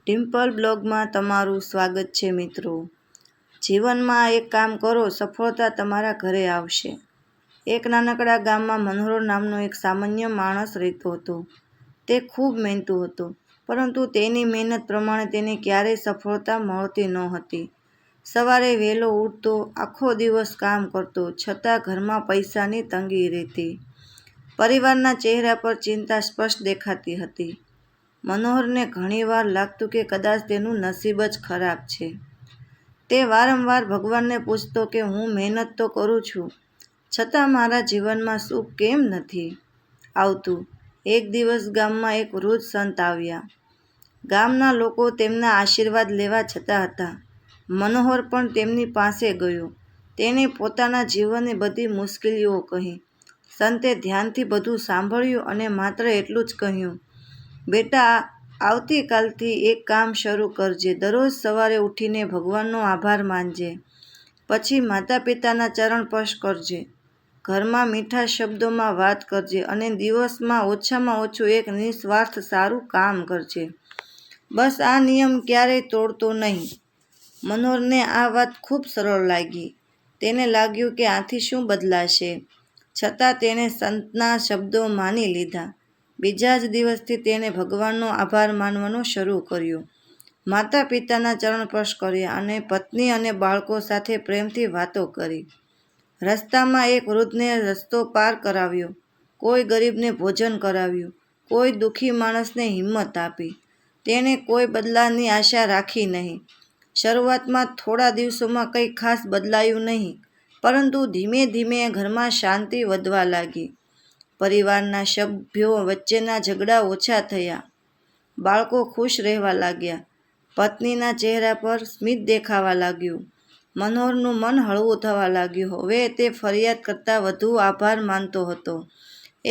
ડિમ્પલ બ્લોગમાં તમારું સ્વાગત છે મિત્રો। જીવનમાં એક કામ કરો, સફળતા તમારા ઘરે આવશે। એક નાનકડા ગામમાં મનોહર નામનો એક સામાન્ય માણસ રહેતો હતો। તે ખૂબ મહેનતુ હતો, પરંતુ તેની મહેનત પ્રમાણે તેને ક્યારેય સફળતા મળતી નહોતી। સવારે વહેલો ઉઠતો, આખો દિવસ કામ કરતો, છતાં ઘરમાં પૈસાની તંગી રહેતી। પરિવારના ચહેરા પર ચિંતા સ્પષ્ટ દેખાતી હતી। મનોહરને ઘણીવાર લાગતું કે કદાચ તેનું નસીબ જ ખરાબ છે। તે વારંવાર ભગવાનને પૂછતો કે હું મહેનત તો કરું છું, છતાં મારા જીવનમાં સુખ કેમ નથી આવતું। એક દિવસ ગામમાં એક વૃદ્ધ સંત આવ્યા। ગામના લોકો તેમના આશીર્વાદ લેવા જતા હતા। મનોહર પણ તેમની પાસે ગયો। તેણે પોતાના જીવનની બધી મુશ્કેલીઓ કહી। સંતે ધ્યાનથી બધું સાંભળ્યું અને માત્ર એટલું જ કહ્યું, બેટા, આવતીકાલથી એક કામ શરૂ કરજે। દરરોજ સવારે ઉઠીને ભગવાનનો આભાર માનજે, પછી માતા પિતાના ચરણ સ્પર્શ કરજે, ઘરમાં મીઠા શબ્દોમાં વાત કરજે અને દિવસમાં ઓછામાં ઓછું એક નિસ્વાર્થ સારું કામ કરજે। બસ આ નિયમ ક્યારેય તોડતો નહીં। મનોહરને આ વાત ખૂબ સરળ લાગી। તેને લાગ્યું કે આથી શું બદલાશે, છતાં તેણે સંતના શબ્દો માની લીધા। બીજા જ દિવસથી તેણે ભગવાનનો આભાર માનવાનું શરૂ કર્યું, માતા પિતાના ચરણ સ્પર્શ કર્યા અને પત્ની અને બાળકો સાથે પ્રેમથી વાતો કરી। રસ્તામાં એક વૃદ્ધને રસ્તો પાર કરાવ્યો, કોઈ ગરીબને ભોજન કરાવ્યું, કોઈ દુઃખી માણસને હિંમત આપી। તેણે કોઈ બદલાની આશા રાખી નહીં। શરૂઆતમાં થોડા દિવસોમાં કંઈ ખાસ બદલાયું નહીં, પરંતુ ધીમે ધીમે ઘરમાં શાંતિ વધવા લાગી। પરિવારના સભ્યો વચ્ચેના ઝઘડા ઓછા થયા, બાળકો ખુશ રહેવા લાગ્યા, પત્નીના ચહેરા પર સ્મિત દેખાવા લાગ્યું। મનોહરનું મન હળવું થવા લાગ્યું। હવે તે ફરિયાદ કરતાં વધુ આભાર માનતો હતો।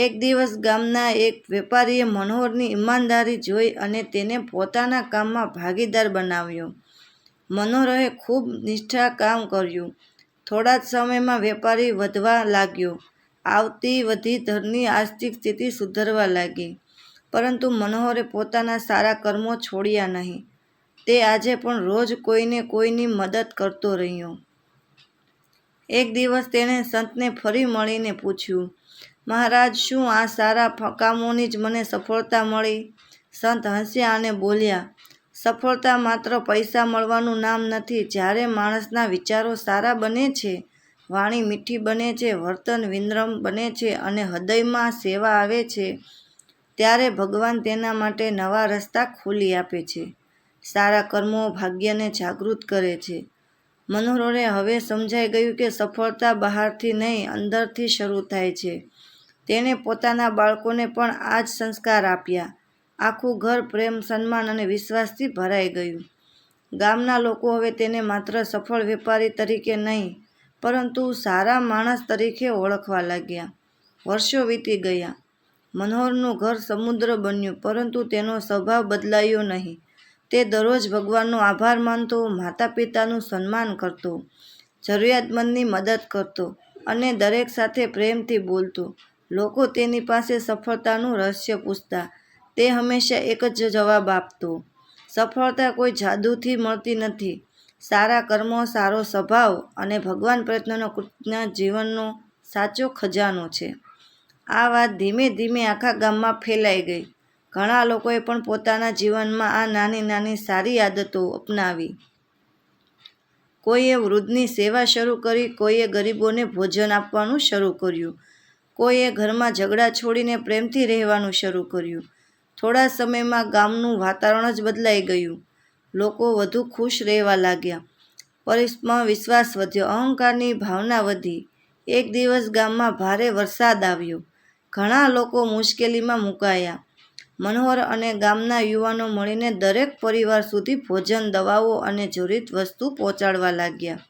એક દિવસ ગામના એક વેપારીએ મનોહરની ઈમાનદારી જોઈ અને તેને પોતાના કામમાં ભાગીદાર બનાવ્યો। મનોહરે ખૂબ નિષ્ઠા કામ કર્યું। થોડા જ સમયમાં વેપારી વધવા લાગ્યો, આવતી વધી ઘરની આર્થિક સ્થિતિ સુધરવા લાગી। પરંતુ મનોહરે પોતાના સારા કર્મો છોડ્યા નહીં। તે આજે પણ રોજ કોઈને કોઈની મદદ કરતો રહ્યો। એક દિવસ તેણે સંતને ફરી મળીને પૂછ્યું, મહારાજ, શું આ સારા કામોની જ મને સફળતા મળી? સંત હસ્યા અને બોલ્યા, સફળતા માત્ર પૈસા મળવાનું નામ નથી। જ્યારે માણસના વિચારો સારા બને છે, વાણી મીઠી બને છે, વર્તન વિનમ્ર બને છે અને હૃદયમાં સેવા આવે છે, ત્યારે ભગવાન તેના માટે નવા રસ્તા ખોલી આપે છે। સારા કર્મો ભાગ્યને જાગૃત કરે છે। મનોહરને હવે સમજાઈ ગયું કે સફળતા બહારથી નહીં, અંદરથી શરૂ થાય છે। તેણે પોતાના બાળકોને પણ આ જ સંસ્કાર આપ્યા। આખું ઘર પ્રેમ, સન્માન અને વિશ્વાસથી ભરાઈ ગયું। ગામના લોકો હવે તેને માત્ર સફળ વેપારી તરીકે નહીં, પરંતુ સારા માણસ તરીકે ઓળખવા લાગ્યા। વર્ષો વીતી ગયા। મનોહરનું ઘર સમુદ્ર બન્યું, પરંતુ તેનો સ્વભાવ બદલાયો નહીં। તે દરરોજ ભગવાનનો આભાર માનતો, માતા પિતાનું સન્માન કરતો, જરૂરિયાતમંદની મદદ કરતો અને દરેક સાથે પ્રેમથી બોલતો। લોકો તેની પાસે સફળતાનું રહસ્ય પૂછતા, તે હંમેશા એક જ જવાબ આપતો, સફળતા કોઈ જાદુથી મળતી નથી, સારા કર્મો, સારો સ્વભાવ અને ભગવાન પ્રત્યેનો કૃતજ્ઞ જીવનનો સાચો ખજાનો છે। આ વાત ધીમે ધીમે આખા ગામમાં ફેલાઈ ગઈ। ઘણા લોકોએ પણ પોતાના જીવનમાં આ નાની નાની સારી આદતો અપનાવી। કોઈએ વૃદ્ધની સેવા શરૂ કરી, કોઈએ ગરીબોને ભોજન આપવાનું શરૂ કર્યું, કોઈએ ઘરમાં ઝઘડા છોડીને પ્રેમથી રહેવાનું શરૂ કર્યું। થોડા સમયમાં ગામનું વાતાવરણ જ બદલાઈ ગયું। લોકો વધુ ખુશ રહેવા લાગ્યા, પરસ્પર વિશ્વાસ વધ્યો, અહંકારની ભાવના વધી। એક દિવસ ગામમાં ભારે વરસાદ આવ્યો, ઘણા લોકો મુશ્કેલીમાં મુકાયા। મનોહર અને ગામના યુવાનો મળીને દરેક પરિવાર સુધી ભોજન, દવાઓ અને જરૂરી વસ્તુ પહોંચાડવા લાગ્યા।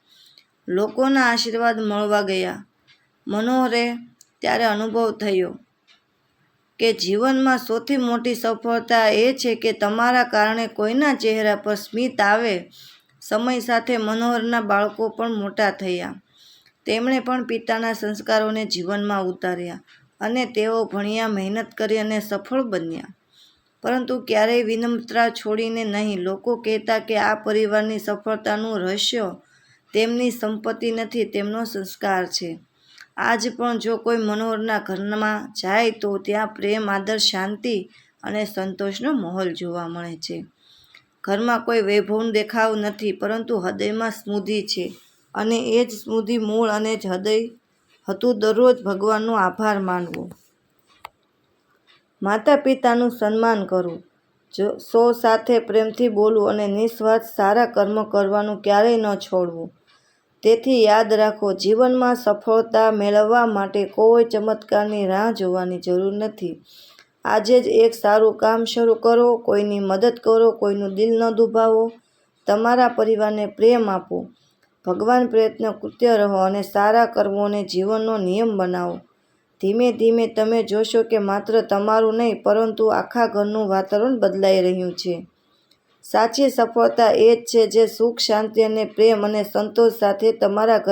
લોકોના આશીર્વાદ મળવા ગયા। મનોહરે ત્યારે અનુભવ થયો કે જીવનમાં સૌથી મોટી સફળતા એ છે કે તમારા કારણે કોઈના ચહેરા પર સ્મિત આવે। સમય સાથે મનોહરના બાળકો પણ મોટા થયા। તેમણે પણ પિતાના સંસ્કારોને જીવનમાં ઉતાર્યા અને તેઓ ભણ્યા, મહેનત કરી અને સફળ બન્યા। પરંતુ ક્યારેય વિનમ્રતા છોડીને નહીં. લોકો કહેતા કે આ પરિવારની સફળતાનું રહસ્ય તેમની સંપત્તિ નથી, તેમનો સંસ્કાર છે. આજ પણ જો કોઈ મનોહરના ઘરમાં જાય તો ત્યાં પ્રેમ, આદર, શાંતિ અને સંતોષનો માહોલ જોવા મળે છે. ઘરમાં કોઈ વૈભવનો દેખાવ નથી, પરંતુ હૃદયમાં સ્મૃતિ છે, અને એ જ સ્મૃતિ મૂળ અને જ હૃદય હતું. દરરોજ ભગવાનનો આભાર માનવો, માતા પિતાનું સન્માન કરવું, સૌ સાથે પ્રેમથી બોલવું અને નિસ્વાર્થ સારા કર્મ કરવાનું ક્યારેય ન છોડવું. તેથી યાદ રાખો, જીવનમાં સફળતા મેળવવા માટે કોઈ ચમત્કારની રાહ જોવાની જરૂર નથી. આજે જ એક સારું કામ શરૂ કરો, કોઈની મદદ કરો, કોઈનું દિલ ન દુભાવો, તમારા પરિવારને પ્રેમ આપો, ભગવાન પ્રત્યે કૃતજ્ઞ રહો અને સારા કર્મોને જીવનનો નિયમ બનાવો. ધીમે ધીમે તમે જોશો કે માત્ર તમારું નહીં, પરંતુ આખા ઘરનું વાતાવરણ બદલાઈ રહ્યું છે. સાચી સફળતા એ જ છે જે સુખ, શાંતિ અને પ્રેમ અને સંતોષ સાથે તમારા ઘર